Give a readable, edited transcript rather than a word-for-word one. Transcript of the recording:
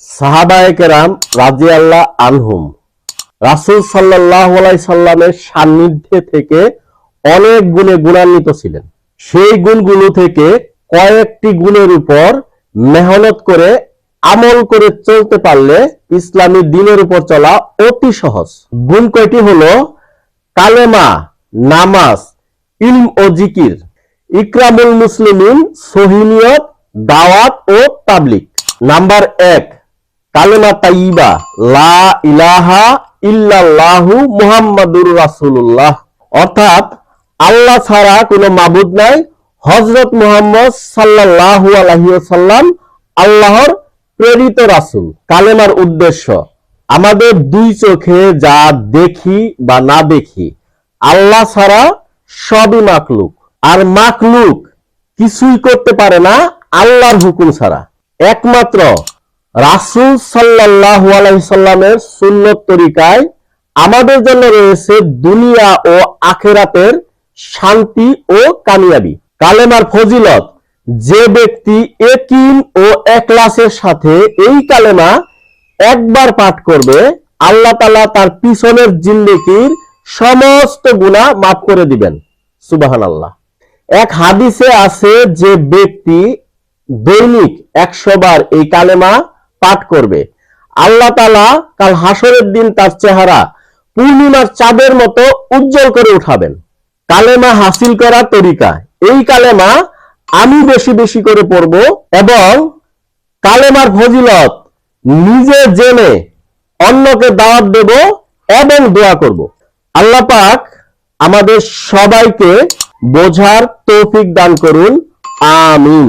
সাহাবায়ে কেরাম রাদিয়াল্লাহু আনহুম রাসূল সাল্লাল্লাহু আলাইহি সাল্লামের সান্নিধ্যে থেকে অনেক গুণে গুণান্বিত ছিলেন। সেই গুণগুলো থেকে কয়েকটি গুণের উপর মেহনত করে আমল করে চলতে পারলে ইসলামী দ্বীনের উপর চলা অতি সহজ। গুণ কয়টি হলো? কালেমা, নামাজ, ইলম ও জিকির, ইকরামুল মুসলিমিন, সহিনিয়ত, দাওয়াত ও তাবলীগ। নাম্বার 1, কালেমা তাইয়্যিবা, লা ইলাহা ইল্লাল্লাহু মুহাম্মাদুর রাসূলুল্লাহ, অর্থাৎ আল্লাহ ছাড়া কোনো মাবুদ নাই, হযরত মুহাম্মদ সাল্লাল্লাহু আলাইহি ওয়াসাল্লাম আল্লাহর প্রেরিত রাসূল। কালেমার উদ্দেশ্য, আমাদের দুই চোখে যা দেখি বা না দেখি, আল্লাহ ছাড়া সবই মাখলুক, আর মাখলুক কিছুই করতে পারে না আল্লাহর হুকুম ছাড়া। একমাত্র রাসূল সাল্লাল্লাহু আলাইহি সাল্লামের সুন্নত তরিকায় আমাদের জন্য রয়েছে দুনিয়া ও আখিরাতের শান্তি ও কামিয়াবি। কালেমার ফজিলত, যে ব্যক্তি ইয়াকিন ও ইখলাসের সাথে এই কালেমা একবার পাঠ করবে, আল্লাহ তাআলা তার পিছনের জিন্দেগির সমস্ত গুনাহ মাফ করে দিবেন। সুবহানাল্লাহ। এক হাদিসে আছে, যে ব্যক্তি দৈনিক 100 বার এই কালেমা পাঠ করবে, আল্লাহ তাআলা কাল হাসরের দিন তার চেহারা পূর্ণিমার চাঁদের মতো উজ্জ্বল করে উঠাবেন। কালেমা হাসিল করার তরিকা, এই কালেমা আমি বেশি বেশি করে পড়ব এবং কালেমার ফজিলত নিজে জেনে অন্যকে দাওয়াত দেব এবং দোয়া করব। আল্লাহ পাক আমাদের সবাইকে বোঝার তৌফিক দান করুন। আমিন।